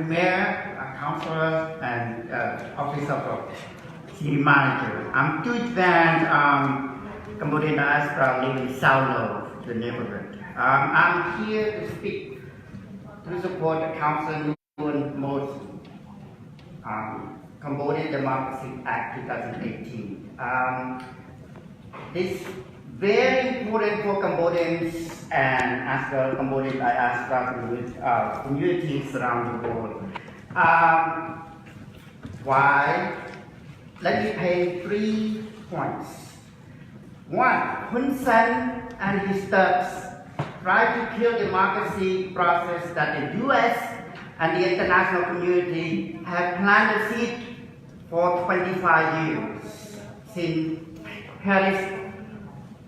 Khmer, a counselor and officer of city manager. I'm two Cambodian diaspora living in South the neighborhood. I'm here to speak to support the council doing most Cambodian Democracy Act 2018. This very important for Cambodians and as well Cambodian diaspora communities around the world. Why? Let me pay 3 points. One, Hun Sen and his thugs tried to kill democracy process that the US and the international community have planted seed for 25 years since Paris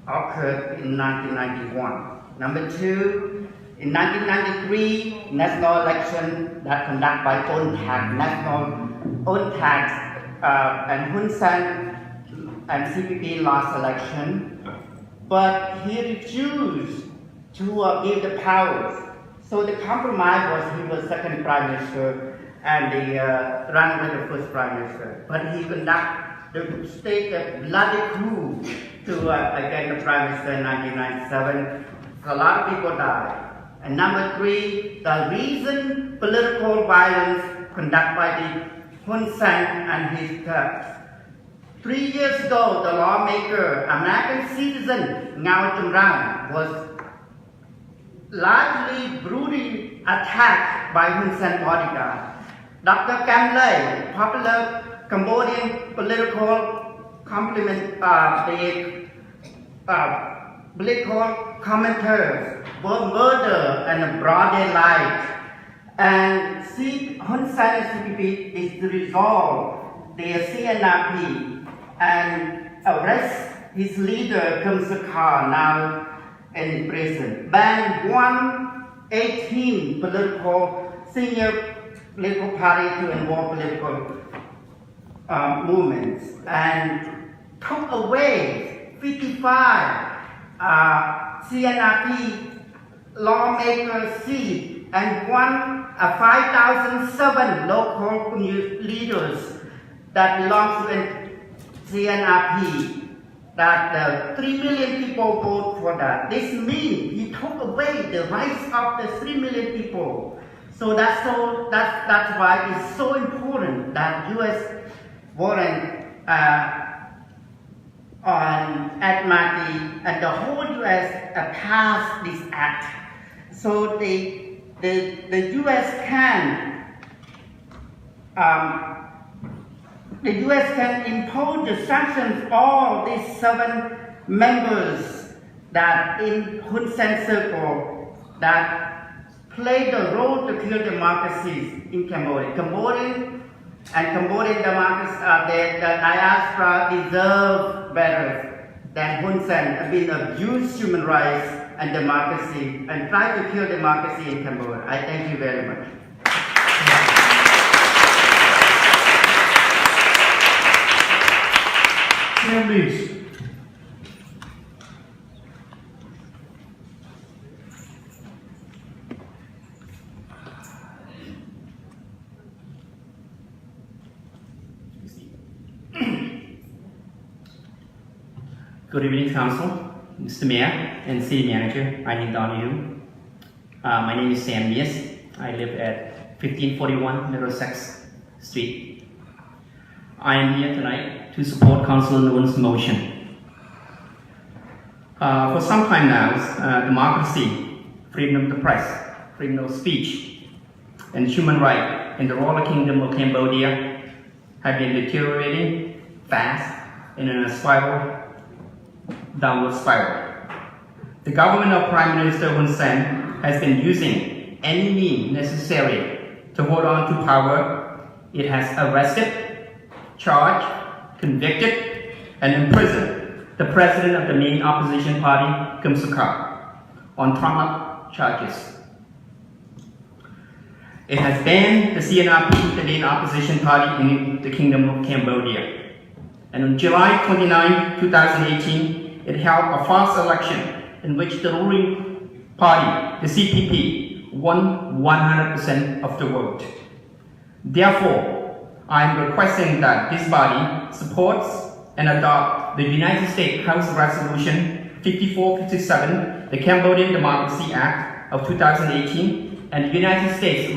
occurred in 1991. Number two, in 1993, national election that conducted by and Hun Sen and CPP lost election, but he refused to give the powers. So the compromise was he was second prime minister and the ran with the first prime minister. But he conducted the state a bloody coup to against the prime minister in 1997. A lot of people died. And number three, the reason political violence conducted by the Hun Sen and his thugs. 3 years ago, the lawmaker, American citizen Ngao Chumran, was largely brutally attacked by Hun Sen bodyguard. Dr. Khmer, popular Cambodian political political commentators, were murdered in broad daylight. And Hun Sen and CPP is to resolve their CNRP and arrest his leader, Kem Sokha, now in prison. Ban 118 senior political party to involve political movements and took away 55 CNRP lawmaker seats and 5,007 local leaders that belong to the CNRP. That 3 million people vote for that. This means he took away the rights of the 3 million people. So that's why it's so important that U.S. warrant on Ed Markey and the whole U.S. passed this act. So the U.S. can impose the sanctions all these 7 members that in Hun Sen circle that play the role to kill democracies in Cambodia. Cambodian democracy, the diaspora deserve better than Hun Sen have been abused human rights and democracy and try to kill democracy in Cambodia. I thank you very much. Please. Good evening, Council, Mr. Mayor, and City Manager. I need to honor you. My name is Sam Mies. I live at 1541 Middlesex Street. I am here tonight to support Councillor Nguyen's motion. For some time now, democracy, freedom of the press, freedom of speech, and human rights in the Royal Kingdom of Cambodia have been deteriorating fast in a downward spiral. The government of Prime Minister Hun Sen has been using any means necessary to hold on to power. It has arrested, charged, convicted, and imprisoned the president of the main opposition party, Kem Sokha, on trauma charges. It has banned the CNRP, the main opposition party in the Kingdom of Cambodia. And on July 29, 2018, it held a false election in which the ruling party, the CPP, won 100% of the vote. Therefore, I am requesting that this body supports and adopt the United States House Resolution 5457, the Cambodian Democracy Act of 2018, and the United States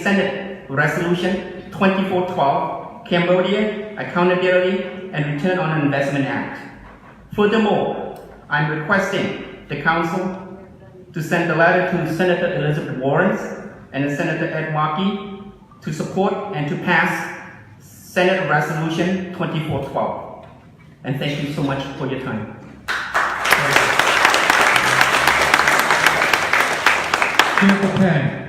Senate Resolution 2412, Cambodia Accountability and Return on Investment Act. Furthermore, I'm requesting the Council to send a letter to Senator Elizabeth Warren and Senator Ed Markey to support and to pass Senate Resolution 2412. And thank you so much for your time. Senator Pan.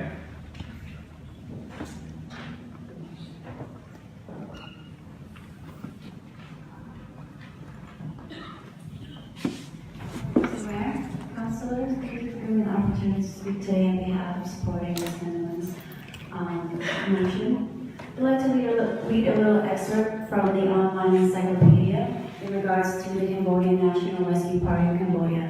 Councillors, thank you for giving me the opportunity to speak today on behalf of supporting this amendment's motion. I'd like to read a little excerpt from the online encyclopedia in regards to the Cambodian National Rescue Party of Cambodia.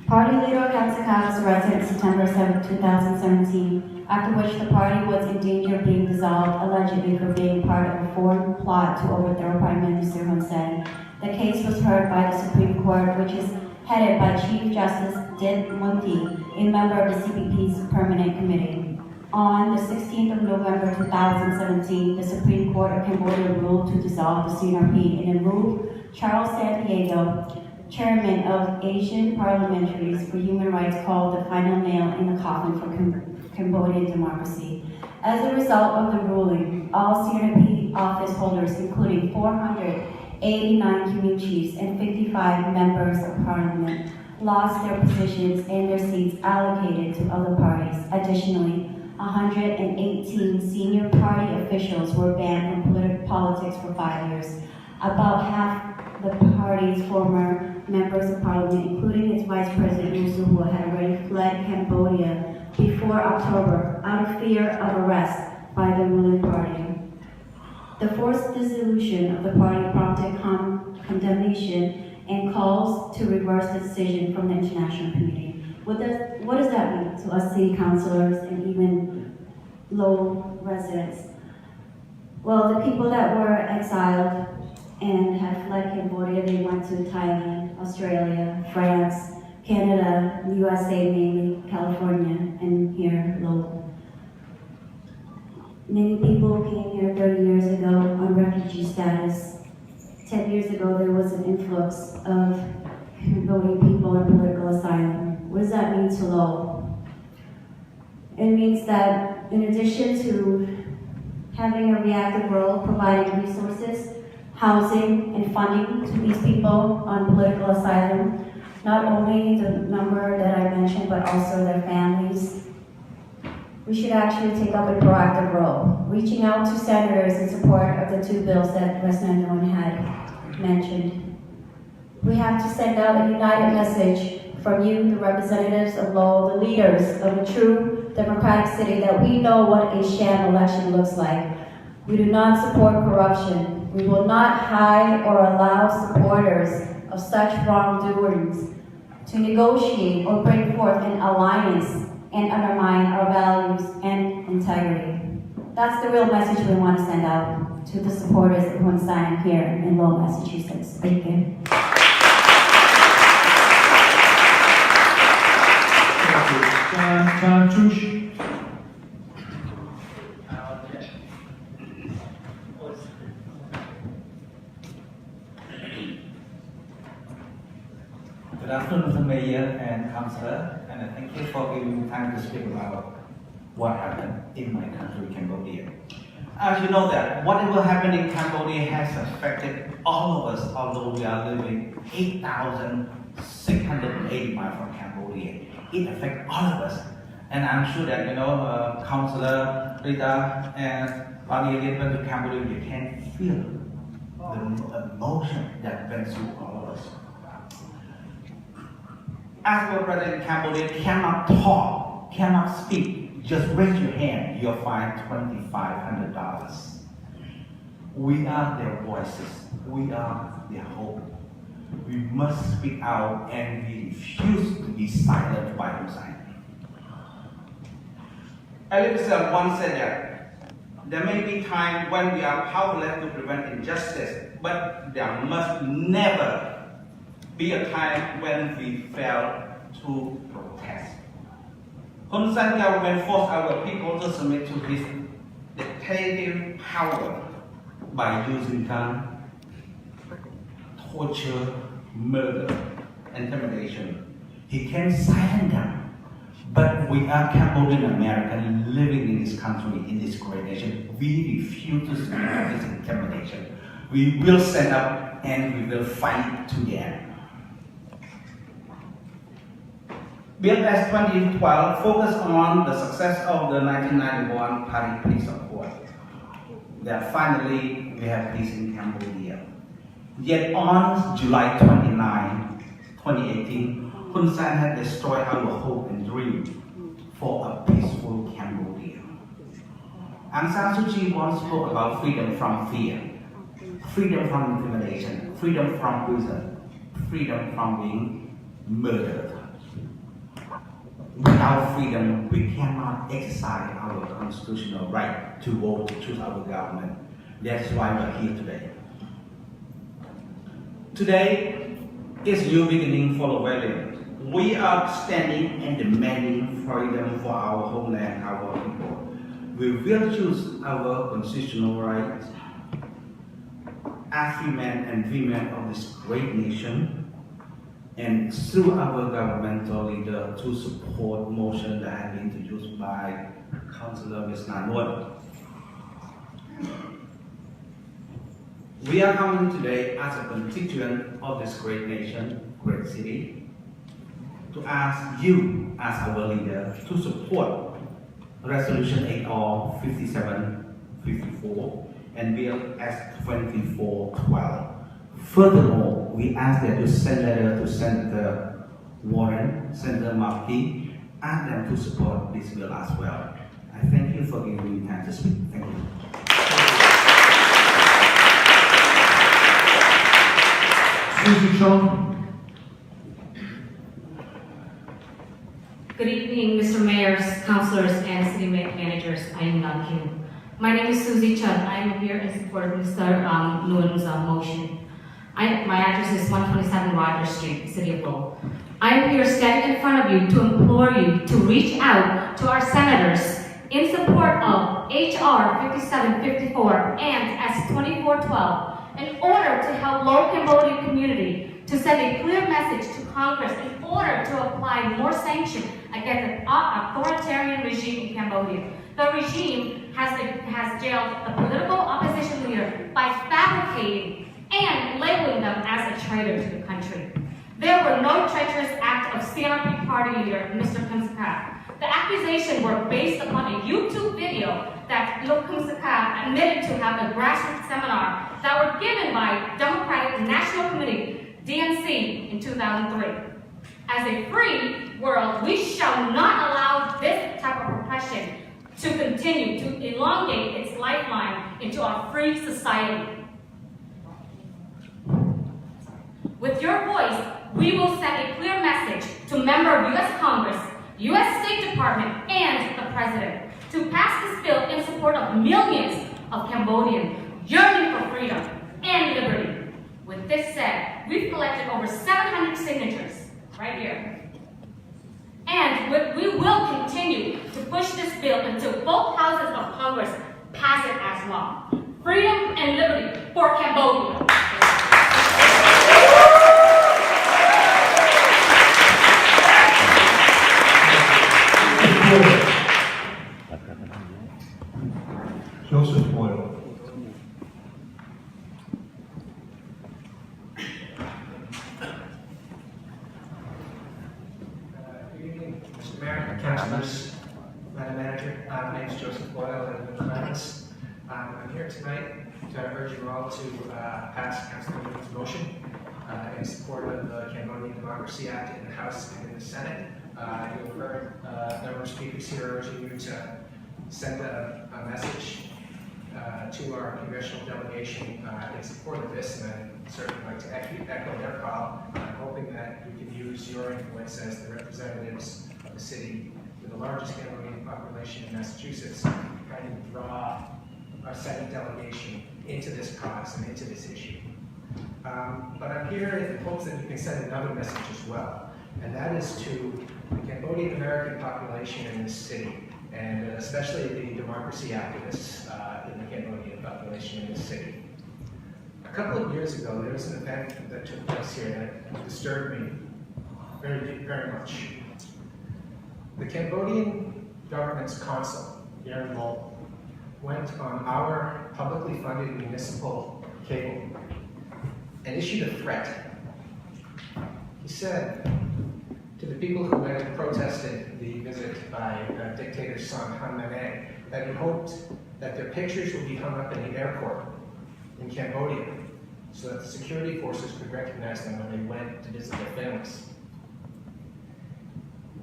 Party leader Kam Sakha was arrested September 7, 2017, after which the party was in danger of being dissolved, allegedly for being part of a foreign plot to overthrow Prime Minister Hun Sen. The case was heard by the Supreme Court, which is headed by Chief Justice Dit Munti, a member of the CPP's Permanent Committee. On the 16th of November 2017, the Supreme Court of Cambodia ruled to dissolve the CNRP and remove Charles Santiago, chairman of Asian Parliamentaries for Human Rights, called the final nail in the coffin for Cambodian democracy. As a result of the ruling, all CNRP office holders, including 489 commune chiefs and 55 members of parliament, lost their positions and their seats allocated to other parties. Additionally, 118 senior party officials were banned from politics for 5 years. About half the party's former members of parliament, including its vice president Musuhua, had already fled Cambodia before October out of fear of arrest by the ruling party. The forced dissolution of the party prompted condemnation and calls to reverse the decision from the international community. What does that mean to us city councilors and even low residents? Well, the people that were exiled and had fled Cambodia, they went to Thailand, Australia, France, Canada, USA mainly, California, and here, low. Many people came here 30 years ago on refugee status. 10 years ago, there was an influx of Cambodian people on political asylum. What does that mean to Lowell? It means that in addition to having a reactive role, providing resources, housing, and funding to these people on political asylum, not only the number that I mentioned, but also their families, we should actually take up a proactive role, reaching out to senators in support of the 2 bills that President Nguyen had mentioned. We have to send out a united message from you, the representatives of Lowell, the leaders of a true democratic city, that we know what a sham election looks like. We do not support corruption. We will not hide or allow supporters of such wrongdoings to negotiate or bring forth an alliance and undermine our values and integrity. That's the real message we want to send out to the supporters of Hun Sen here in Lowell, Massachusetts. Thank you. Good afternoon, Mr. Mayor and Councillor, and thank you for giving me time to speak about what happened in my country, Cambodia. As you know that whatever happened in Cambodia has affected all of us, although we are living 8,680 miles from Cambodia. It affects all of us. And I'm sure that, Councillor Rita and Bonnie went to Cambodia, you can feel the emotion that went through all of us. As for President Cambodia cannot talk, cannot speak, just raise your hand, you'll find $2,500. We are their voices. We are their hope. We must speak out and we refuse to be silent by Hussein. Elizabeth once said that there may be times when we are powerless to prevent injustice, but there must never be a time when we fail to protest. Hun Sen government forced our people to submit to his dictatorial power by using gun, torture, murder, intimidation. He can silence them, but we are Cambodian Americans living in this country, in this great nation. We refuse to submit to this intimidation. We will stand up and we will fight to the end. BFS 2012 focused on the success of the 1991 Paris Peace Accord. That finally we have peace in Cambodia. Yet on July 29, 2018, Hun Sen had destroyed our hope and dream for a peaceful Cambodia. Aung San Suu Kyi once spoke about freedom from fear, freedom from intimidation, freedom from prison, freedom from being murdered. Without freedom, we cannot exercise our constitutional right to vote to choose our government. That's why we're here today. Today is a new beginning for the Valiant. We are standing and demanding freedom for our homeland, our people. We will choose our constitutional rights as men and women of this great nation, and through our governmental leader to support motion that has been introduced by Councillor Ms. Nanwat. We are coming today as a constituent of this great nation, great city, to ask you as our leader to support Resolution 8R 5754 and Bill S 2412. Furthermore, we ask that you send letter to Senator Warren, Senator Markey, ask them to support this bill as well. I thank you for giving me time to speak. Thank you. Susie Chong. Good evening, Mr. Mayors, councilors, and city managers. I am not here. My name is Susie Chun. I am here in support of Mr. Nguyen's motion. My address is 127 Rogers Street, City of Lowell. I am here standing in front of you to implore you to reach out to our senators in support of HR 5754 and S 2412 in order to help Lower Cambodian community to send a clear message to Congress in order to apply more sanctions against an authoritarian regime in Cambodia. The regime has jailed the political opposition leader by fabricating and labeling them as a traitor to the country. There were no treacherous acts of CNRP party leader, Mr. Khmer. The accusations were based upon a YouTube video that Khmer admitted to have a grassroots seminar that were given by Democratic National Committee, DNC, in 2003. As a free world, we shall not allow this type of repression to continue to elongate its lifeline into our free society. With your voice, we will send a clear message to members of U.S. Congress, U.S. State Department, and the President to pass this bill in support of millions of Cambodians yearning for freedom and liberty. With this said, we've collected over 700 signatures right here. And we will continue to push this bill until both houses of Congress pass it as law. Freedom and liberty for Cambodia. Joseph Boyle. Good evening, Mr. Mayor, councilors, Madam Manager. My name is Joseph Boyle, and I'm with Clarence. I'm here tonight to urge you all to pass Councilor Nguyen's motion in support of the Cambodian Democracy Act in the House and in the Senate. You've heard a number of speakers here urging you to send a message to our congressional delegation in support of this, and I'd certainly like to echo their call. I'm hoping that we can use your influence as the representatives of the city with the largest Cambodian population in Massachusetts, kind of draw our Senate delegation into this cause and into this issue. But I'm here in hopes that you can send another message as well, and that is to the Cambodian American population in this city, and especially the democracy activists in the Cambodian population in this city. A couple of years ago, there was an event that took place here that disturbed me very much. The Cambodian government's consul here in Lowell went on our publicly funded municipal cable and issued a threat. He said to the people who had protested the visit by dictator's son, Han Mane, that he hoped that their pictures would be hung up in the airport in Cambodia so that the security forces could recognize them when they went to visit their families.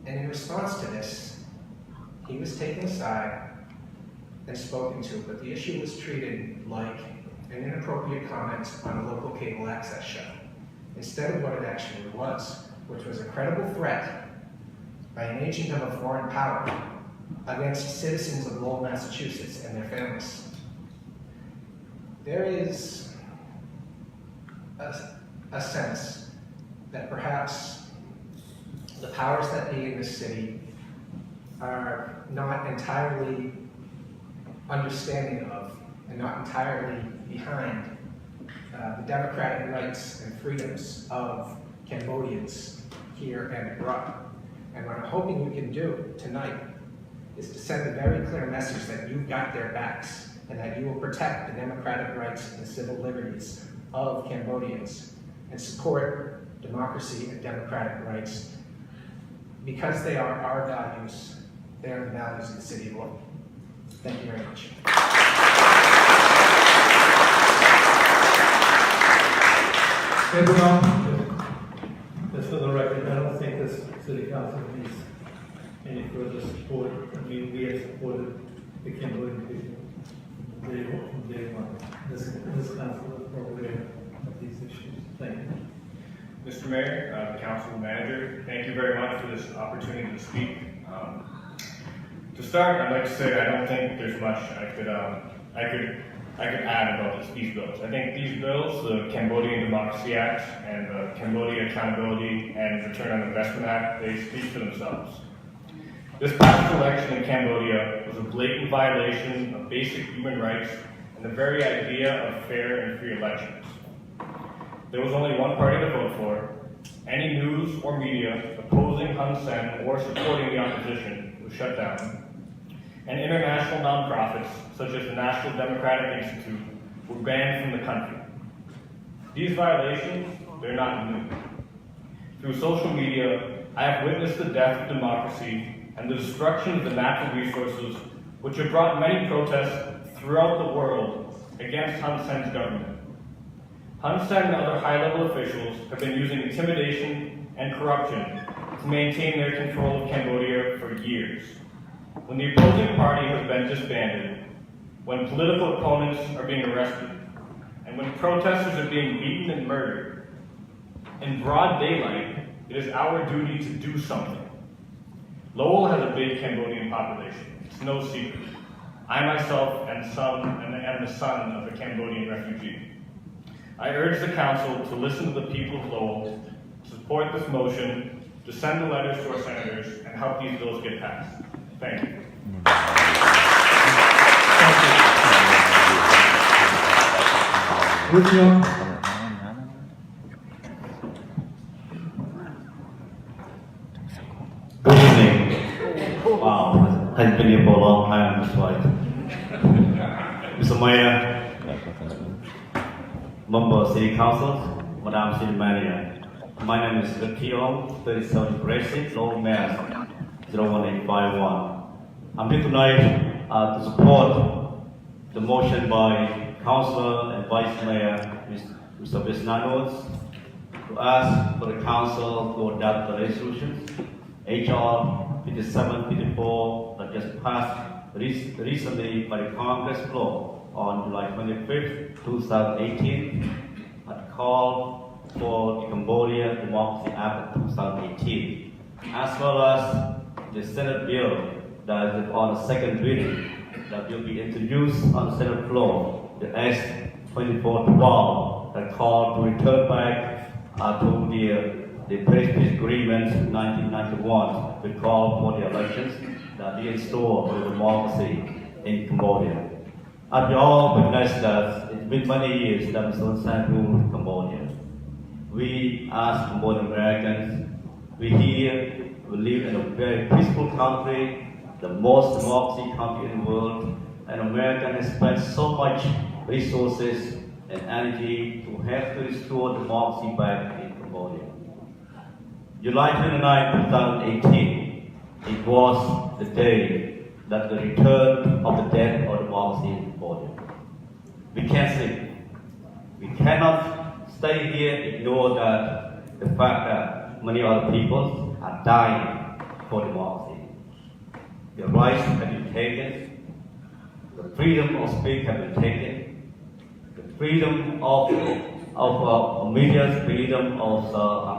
And in response to this, he was taken aside and spoken to, but the issue was treated like an inappropriate comment on a local cable access show, instead of what it actually was, which was a credible threat by an agent of a foreign power against citizens of Lowell, Massachusetts and their families. There is a sense that perhaps the powers that be in this city are not entirely understanding of and not entirely behind the democratic rights and freedoms of Cambodians here and abroad. And what I'm hoping we can do tonight is to send a very clear message that you've got their backs and that you will protect the democratic rights and civil liberties of Cambodians and support democracy and democratic rights because they are our values. They are the values of the city of Lowell. Thank you very much. Everyone, just for the record, I don't think this city council needs any further support. I mean, we have supported the Cambodian people from day one. This council is probably aware of these issues. Thank you. Mr. Mayor, Council Manager, thank you very much for this opportunity to speak. To start, I'd like to say I don't think there's much I could add about these bills. I think these bills, the Cambodian Democracy Act and the Cambodia Accountability and Return on Investment Act, they speak for themselves. This past election in Cambodia was a blatant violation of basic human rights and the very idea of fair and free elections. There was only one party to vote for. Any news or media opposing Hun Sen or supporting the opposition was shut down. And international nonprofits, such as the National Democratic Institute, were banned from the country. These violations, they're not new. Through social media, I have witnessed the death of democracy and the destruction of the natural resources, which have brought many protests throughout the world against Hun Sen's government. Hun Sen and other high-level officials have been using intimidation and corruption to maintain their control of Cambodia for years. When the opposing party has been disbanded, when political opponents are being arrested, and when protesters are being beaten and murdered, in broad daylight, it is our duty to do something. Lowell has a big Cambodian population. It's no secret. I myself am the son of a Cambodian refugee. I urge the Council to listen to the people of Lowell, to support this motion, to send the letters to our senators, and help these bills get passed. Thank you. Good evening. Wow, has been here for a long time, this fight. Mr. Mayor, Member of City Council, Madam City Manager. My name is Ricky Ong, 37 Precinct, Lowell Mayor, 01851. I'm here tonight to support the motion by Councillor and Vice Mayor Mr. Bisnanos to ask for the Council to adopt the resolution HR 5754 that just passed recently by the Congress floor on July 25th, 2018, at call for the Cambodia Democracy Act of 2018, as well as the Senate bill that is on the second reading that will be introduced on the Senate floor, the S-2412 that called to return back to the Paris Peace Agreement in 1991, we call for the elections that be in store for the democracy in Cambodia. As we all witness that it's been many years that Mr. Hun Sen ruled Cambodia. We as Cambodian Americans, we here, we live in a very peaceful country, the most democracy country in the world, and America has spent so much resources and energy to help to restore democracy back in Cambodia. July 29, 2018, it was the day that the return of the death of democracy in Cambodia. We can't sleep. We cannot stay here, ignore that the fact that many other people are dying for democracy. The rights have been taken, the freedom of speech have been taken, the freedom of media, freedom of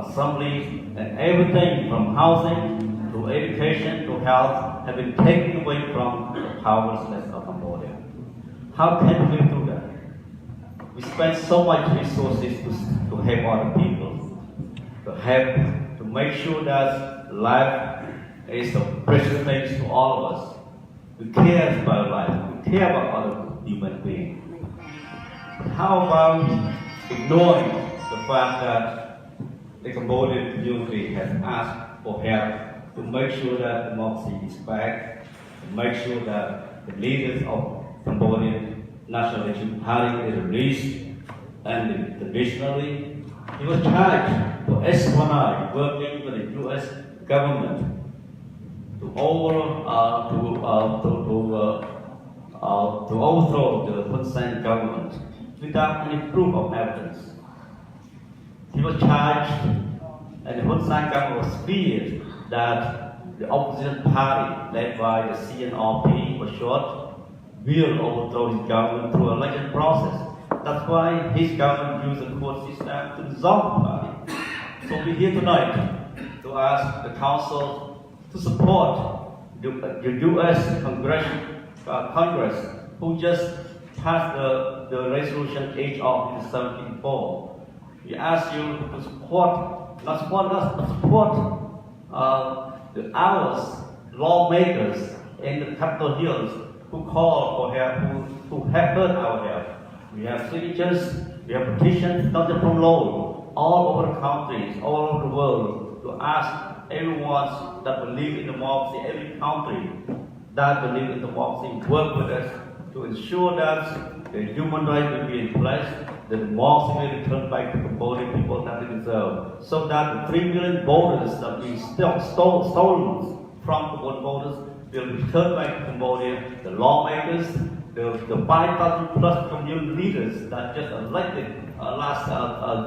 assembly, and everything from housing to education to health have been taken away from the powerlessness of Cambodia. How can we do that? We spend so much resources to help other people, to make sure that life is a precious thing to all of us. We care about life, we care about other human beings. But how about ignoring the fact that the Cambodian community has asked for help to make sure that democracy is back, to make sure that the leaders of Cambodian National Election Party is released, and additionally, he was charged for espionage, working with the U.S. government to overthrow the Hun Sen government without any proof of evidence. He was charged, and the Hun Sen government was feared that the opposition party, led by the CNRP, for short, will overthrow his government through an election process. That's why his government used the court system to dissolve the party. So we're here tonight to ask the council to support the U.S. Congress who just passed the resolution HR 1784. We ask you to support, not support us, but support our lawmakers in the Capitol Hills who call for help, who have heard our help. We have signatures, we have petitions, not just from law, all over the countries, all over the world, to ask everyone that believe in democracy, every country that believe in democracy, work with us to ensure that the human rights will be in place, the democracy will return back to Cambodian people that they deserve, so that the 3 million voters that we still stolen from Cambodian voters will return back to Cambodia, the lawmakers, the 5,000 plus community leaders that just elected last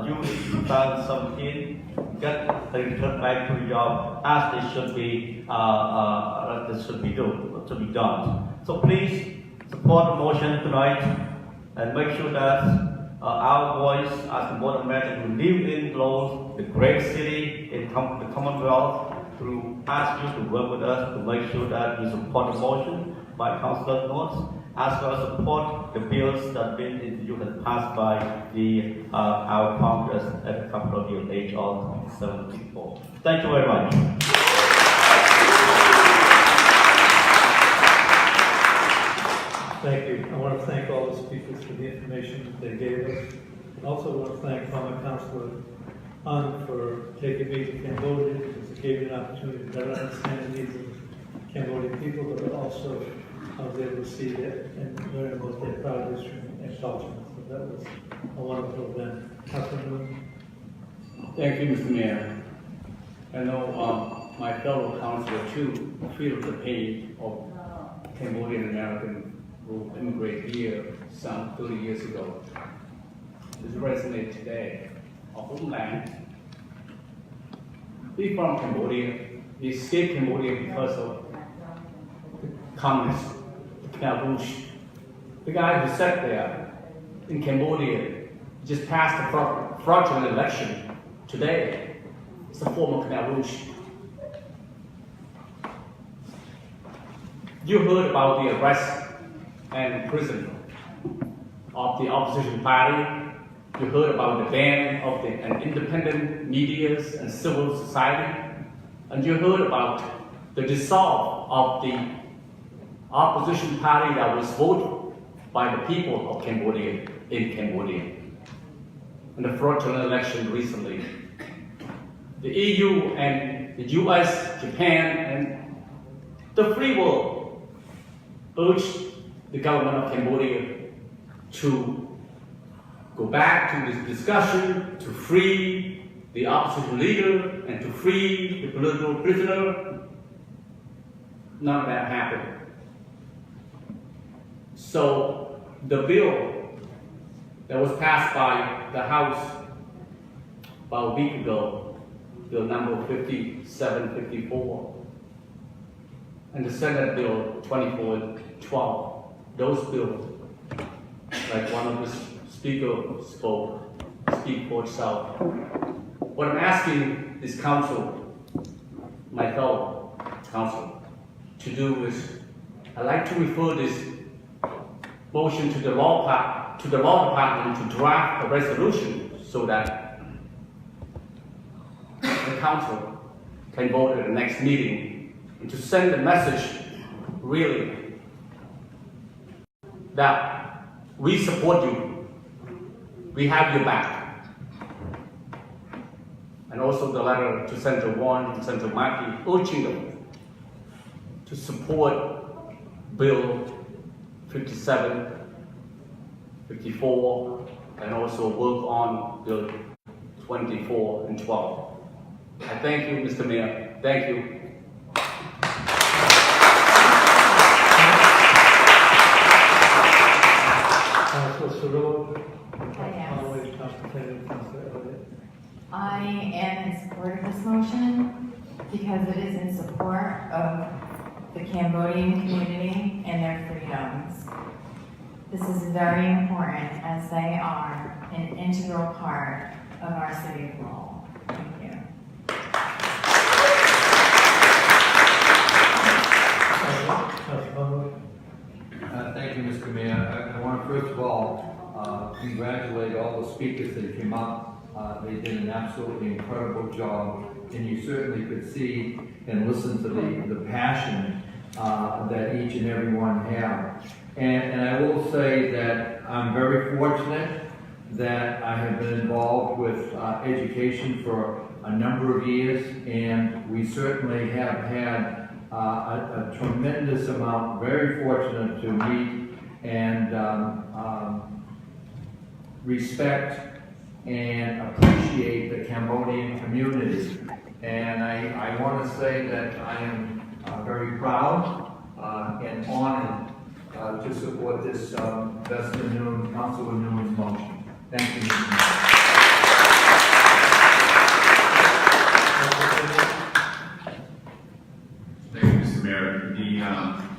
June 2017 get returned back to the job as they should be done. So please support the motion tonight and make sure that our voice as Cambodian Americans who live in the great city in the Commonwealth, to ask you to work with us to make sure that you support the motion by Councillor Notes, as well as support the bills that have been introduced and passed by our Congress at the Capitol Hill HR 1784. Thank you very much. Thank you. I want to thank all the speakers for the information that they gave us. I also want to thank former Councillor Hun for taking me to Cambodia, because it gave me an opportunity to better understand the needs of Cambodian people, but also I was able to see it and learn about their proud history and culture. So that was a wonderful event. Thank you, Mr. Mayor. I know my fellow councilor too feel the pain of Cambodian Americans who immigrated here some 30 years ago. This resonates today. Our homeland. We from Cambodia. We escaped Cambodia because of the communists, the Khmer Rouge. The guy who sat there in Cambodia just passed a fraudulent election today. It's a former Khmer Rouge. You heard about the arrest and prison of the opposition party. You heard about the ban of the independent media and civil society. And you heard about the dissolve of the opposition party that was voted by the people of Cambodia in Cambodia. In the fraudulent election recently. The EU and the US, Japan, and the free world urged the government of Cambodia to go back to this discussion, to free the opposition leader, and to free the political prisoner. None of that happened. So the bill that was passed by the House about a week ago, bill number 5754, and the Senate bill 2412, those bills, like one of the speakers speak for itself. What I'm asking this council, my fellow council, to do is, I'd like to refer this motion to the law department to draft a resolution so that the council can vote at the next meeting and to send the message really that we support you, we have your back. And also the letter to Senator Warren and Senator Mackey urging them to support Bill 57, 54, and also work on Bill 24 and 12. I thank you, Mr. Mayor. Thank you. I am in support of this motion because it is in support of the Cambodian community and their freedoms. This is very important as they are an integral part of our city of Lowell. Thank you. Thank you, Mr. Mayor. I want to first of all congratulate all the speakers that came up. They did an absolutely incredible job, and you certainly could see and listen to the passion that each and every one have. And I will say that I'm very fortunate that I have been involved with education for a number of years, and we certainly have had a tremendous amount, very fortunate to meet and respect and appreciate the Cambodian community. And I want to say that I am very proud and honored to support this Councilor Newman's motion. Thank you, Mr. Mayor. Thank you, Mr. Mayor.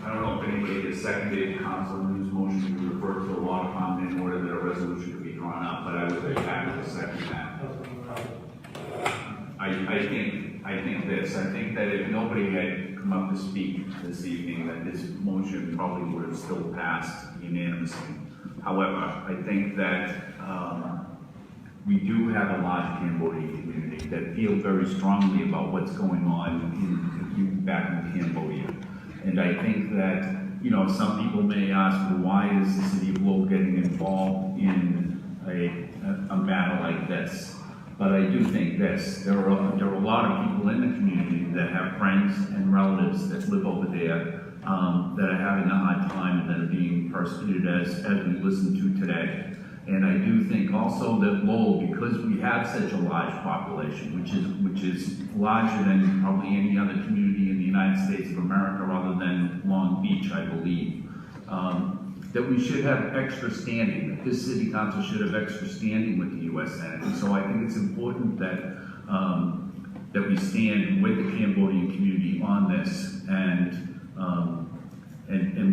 I don't know if anybody has seconded Councilor Newman's motion to refer to the law department in order that a resolution could be drawn up, but I would be happy to second that. I think this. I think that if nobody had come up to speak this evening, that this motion probably would have still passed unanimously. However, I think that we do have a large Cambodian community that feel very strongly about what's going on back in Cambodia. And I think that, you know, some people may ask, well, why is the city of Lowell getting involved in a matter like this? But I do think this, there are a lot of people in the community that have friends and relatives that live over there that are having a hard time and that are being persecuted as we listened to today. And I do think also that Lowell, because we have such a large population, which is larger than probably any other community in the United States of America other than Long Beach, I believe, that we should have extra standing, that this city council should have extra standing with the U.S. Senate. And so I think it's important that that we stand with the Cambodian community on this and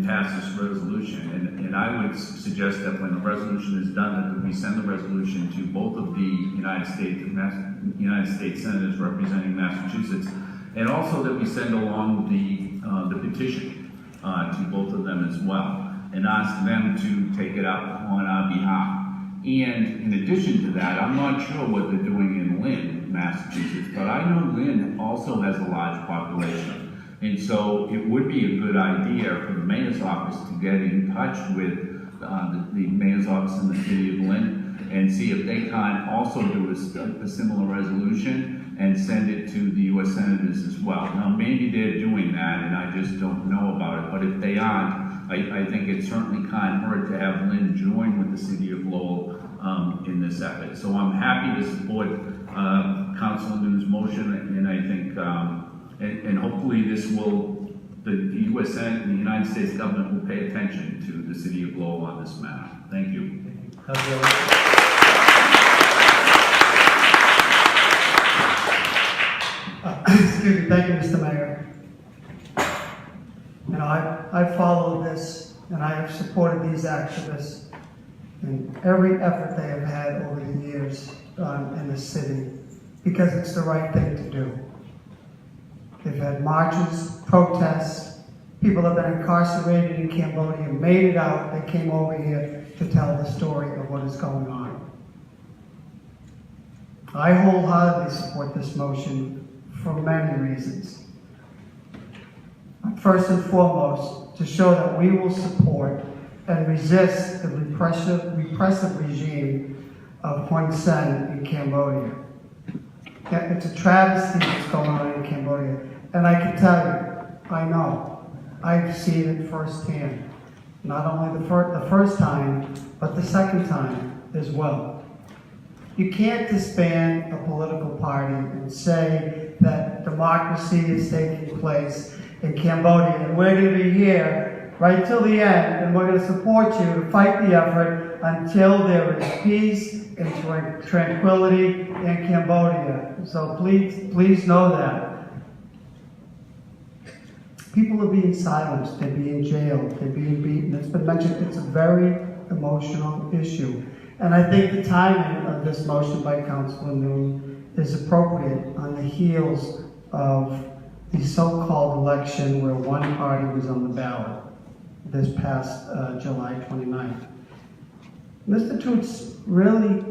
pass this resolution. And I would suggest that when the resolution is done, that we send the resolution to both of the United States senators representing Massachusetts, and also that we send along the petition to both of them as well, and ask them to take it up on our behalf. And in addition to that, I'm not sure what they're doing in Lynn, Massachusetts, but I know Lynn also has a large population. And so it would be a good idea for the mayor's office to get in touch with the mayor's office in the city of Lynn and see if they can also do a similar resolution and send it to the U.S. senators as well. Now, maybe they're doing that and I just don't know about it, but if they aren't, I think it certainly can't hurt to have Lynn join with the city of Lowell in this effort. So I'm happy to support Councilor Nguyen's motion, and I think, and hopefully this will, the U.S. Senate and the United States government will pay attention to the city of Lowell on this matter. Thank you. Excuse me, thank you, Mr. Mayor. You know, I followed this and I have supported these activists in every effort they have had over the years in the city because it's the right thing to do. They've had marches, protests, people have been incarcerated in Cambodia, made it out, they came over here to tell the story of what is going on. I wholeheartedly support this motion for many reasons. First and foremost, to show that we will support and resist the repressive regime of Hun Sen in Cambodia. It's a travesty what's going on in Cambodia. And I can tell you, I know, I've seen it firsthand. Not only the first time, but the second time as well. You can't disband a political party and say that democracy is taking place in Cambodia and we're going to be here right till the end and we're going to support you to fight the effort until there is peace and tranquility in Cambodia. So please know that. People are being silenced, they're being jailed, they're being beaten. It's been mentioned, it's a very emotional issue. And I think the timing of this motion by Councilor Nguyen is appropriate on the heels of the so-called election where one party was on the ballot this past July 29th. Mr. Toots really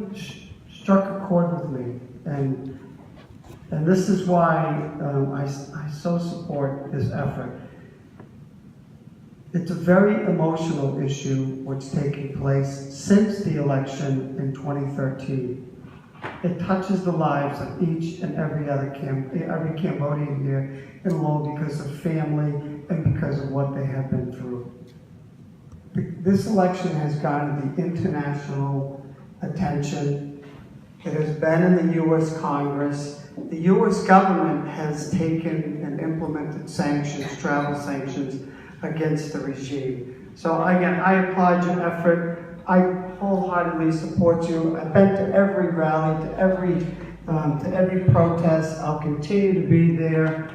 struck a chord with me, and this is why I so support this effort. It's a very emotional issue what's taking place since the election in 2013. It touches the lives of each and every Cambodian here in Lowell because of family and because of what they have been through. This election has garnered the international attention. It has been in the U.S. Congress. The U.S. government has taken and implemented sanctions, travel sanctions, against the regime. So again, I applaud your effort. I wholeheartedly support you. I've been to every rally, to every protest. I'll continue to be there.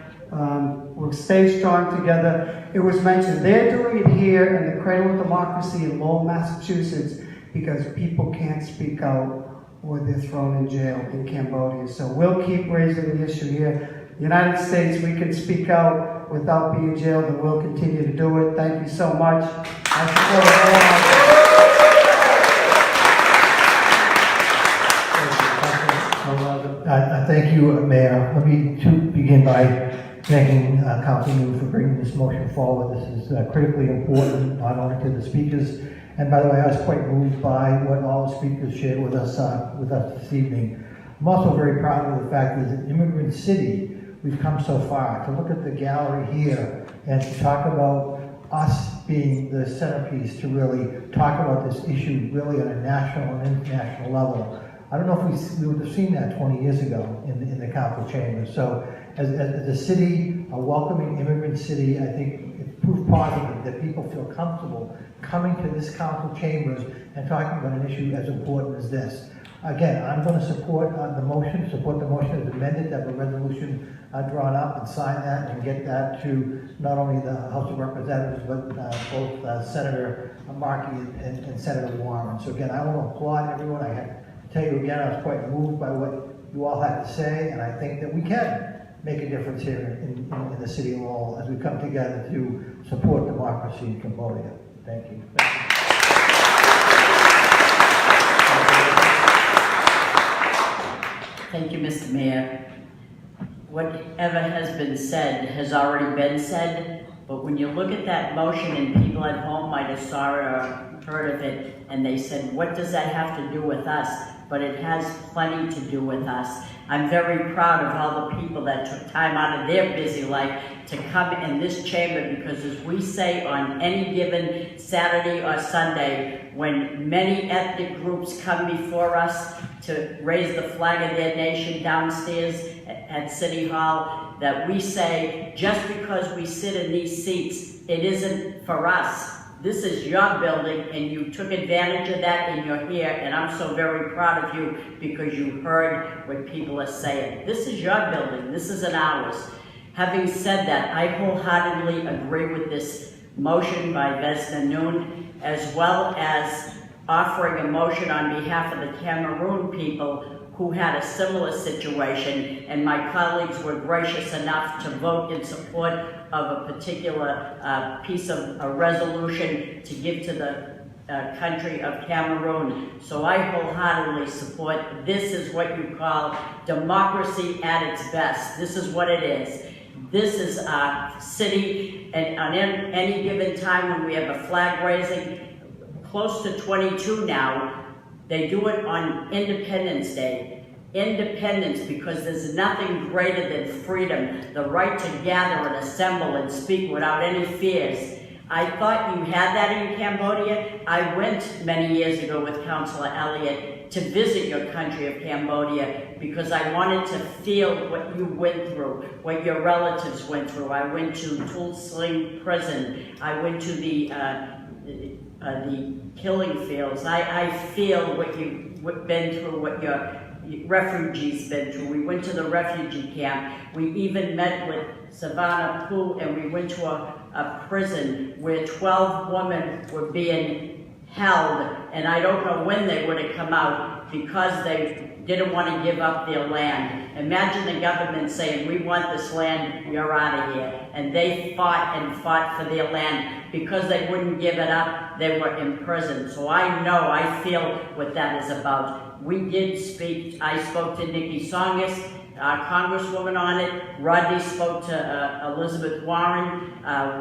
We'll stay strong together. It was mentioned, they're doing it here in the cradle of democracy in Lowell, Massachusetts, because people can't speak out or they're thrown in jail in Cambodia. So we'll keep raising the issue here. United States, we can speak out without being jailed, and we'll continue to do it. Thank you so much. I thank you, Mayor. Let me begin by thanking Councilor Nguyen for bringing this motion forward. This is critically important, not only to the speakers, and by the way, I was quite moved by what all the speakers shared with us this evening. I'm also very proud of the fact that as an immigrant city, we've come so far. To look at the gallery here and to talk about us being the centerpiece to really talk about this issue really on a national and international level. I don't know if we would have seen that 20 years ago in the council chambers. So as a city, a welcoming immigrant city, I think it's proof positive that people feel comfortable coming to this council chambers and talking about an issue as important as this. Again, I'm going to support the motion as amended, to have a resolution drawn up and sign that and get that to not only the House of Representatives, but both Senator Markey and Senator Warren. So again, I want to applaud everyone. I have to tell you again, I was quite moved by what you all had to say, and I think that we make a difference here in the city of Lowell as we come together to support democracy in Cambodia. Thank you. Thank you, Mr. Mayor. Whatever has been said has already been said, but when you look at that motion and people at home might have saw it or heard of it, and they said, what does that have to do with us? But it has plenty to do with us. I'm very proud of all the people that took time out of their busy life to come in this chamber, because as we say on any given Saturday or Sunday, when many ethnic groups come before us to raise the flag of their nation downstairs at City Hall, that we say, just because we sit in these seats, it isn't for us. This is your building, and you took advantage of that, and you're here, and I'm so very proud of you because you heard what people are saying. This is your building. This isn't ours. Having said that, I wholeheartedly agree with this motion by Vesna Noon, as well as offering a motion on behalf of the Cameroon people who had a similar situation, and my colleagues were gracious enough to vote in support of a particular piece of a resolution to give to the country of Cameroon. So I wholeheartedly support. This is what you call democracy at its best. This is what it is. This is our city, and on any given time when we have a flag raising, close to 22 now, they do it on Independence Day. Independence, because there's nothing greater than freedom, the right to gather and assemble and speak without any fears. I thought you had that in Cambodia. I went many years ago with Councillor Elliott to visit your country of Cambodia because I wanted to feel what you went through, what your relatives went through. I went to Tul Sling prison. I went to the killing fields. I feel what you've been through, what your refugees been through. We went to the refugee camp. We even met with Savannah Poo, and we went to a prison where 12 women were being held, and I don't know when they would have come out because they didn't want to give up their land. Imagine the government saying, we want this land, you're out of here. And they fought and fought for their land. Because they wouldn't give it up, they were imprisoned. So I feel what that is about. We did speak, I spoke to Nikki Songus, our Congresswoman on it. Rodney spoke to Elizabeth Warren.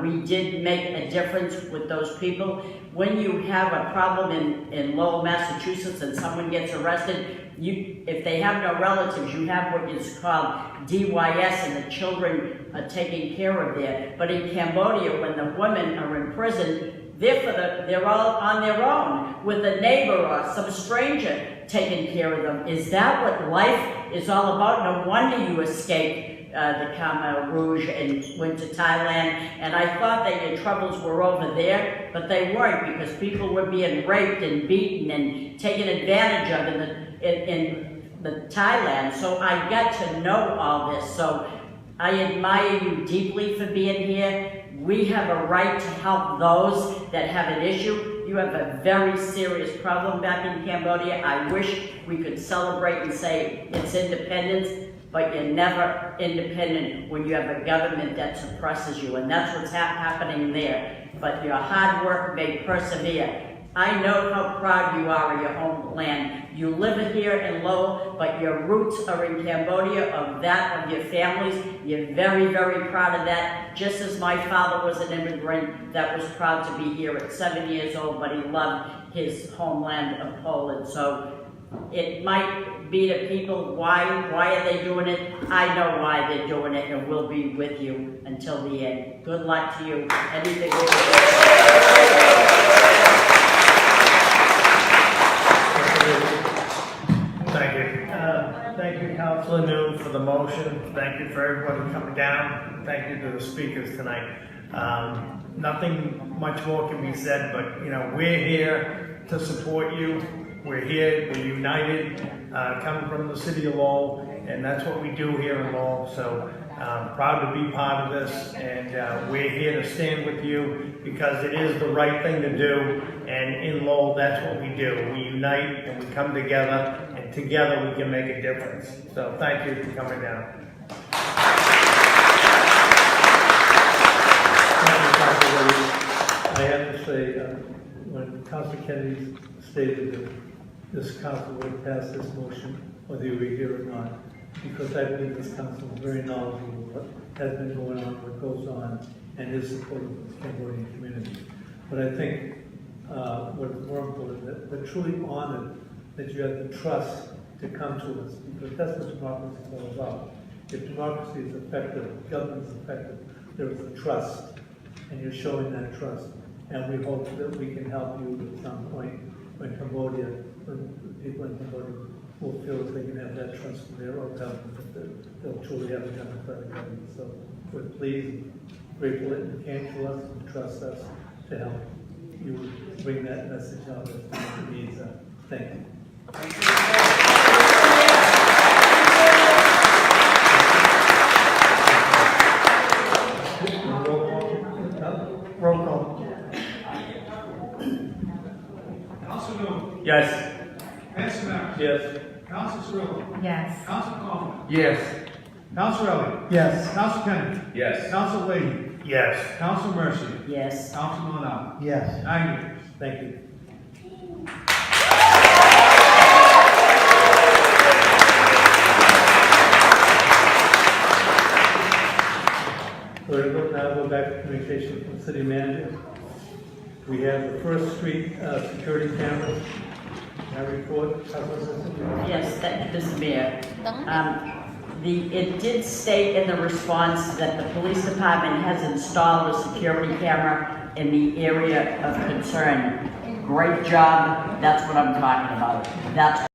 We did make a difference with those people. When you have a problem in Lowell, Massachusetts, and someone gets arrested, if they have no relatives, you have what is called DYS, and the children are taken care of there. But in Cambodia, when the women are in prison, they're all on their own with a neighbor or some stranger taking care of them. Is that what life is all about? No wonder you escaped the Khmer Rouge and went to Thailand. And I thought that your troubles were over there, but they weren't, because people were being raped and beaten and taken advantage of in the Thailand. So I got to know all this. So I admire you deeply for being here. We have a right to help those that have an issue. You have a very serious problem back in Cambodia. I wish we could celebrate and say it's independence, but you're never independent when you have a government that suppresses you, and that's what's happening there. But your hard work may persevere. I know how proud you are of your homeland. You live here in Lowell, but your roots are in Cambodia, of that of your families. You're very, very proud of that. Just as my father was an immigrant that was proud to be here at 7 years old, but he loved his homeland of Poland. So it might be to people, why are they doing it? I know why they're doing it, and we'll be with you until the end. Good luck to you. Anything we can do. Thank you. Thank you, Councilor Noon, for the motion. Thank you for everybody coming down. Thank you to the speakers tonight. Nothing much more can be said, but we're here to support you. We're here, we're united, coming from the city of Lowell, and that's what we do here in Lowell. So proud to be part of this, and we're here to stand with you because it is the right thing to do. And in Lowell, that's what we do. We unite and we come together, and together we can make a difference. So thank you for coming down. say, when Councilor Kennedy stated that this council would pass this motion, whether you were here or not, because I believe this council is very knowledgeable of what has been going on, what goes on, and is supportive of the Cambodian community. But I think what is more important, that we're truly honored that you have the trust to come to us, because that's what democracy is all about. If democracy is effective, government is effective, there is a trust, and you're showing that trust. And we hope that we can help you at some point when Cambodia, when people in Cambodia will feel that they can have that trust in their own government, that they'll truly have a democratic government. So we're pleased, grateful that you came to us and trust us to help you bring that message out as to what the needs are. Thank you. Roll call. Council Noon. Yes. Council Maris. Yes. Council Cirillo. Yes. Council Coleman. Yes. Council Elliott. Yes. Council Kennedy. Yes. Council Leahy. Yes. Council Mercy. Yes. Council Milano. Yes. 9 years. Thank you. We're going to now go back to communication from the city manager. We have the First Street security cameras. Can I report? Yes, thank you, Mr. Mayor. It did state in the response that the police department has installed a security camera in the area of concern. Great job, that's what I'm talking about. That's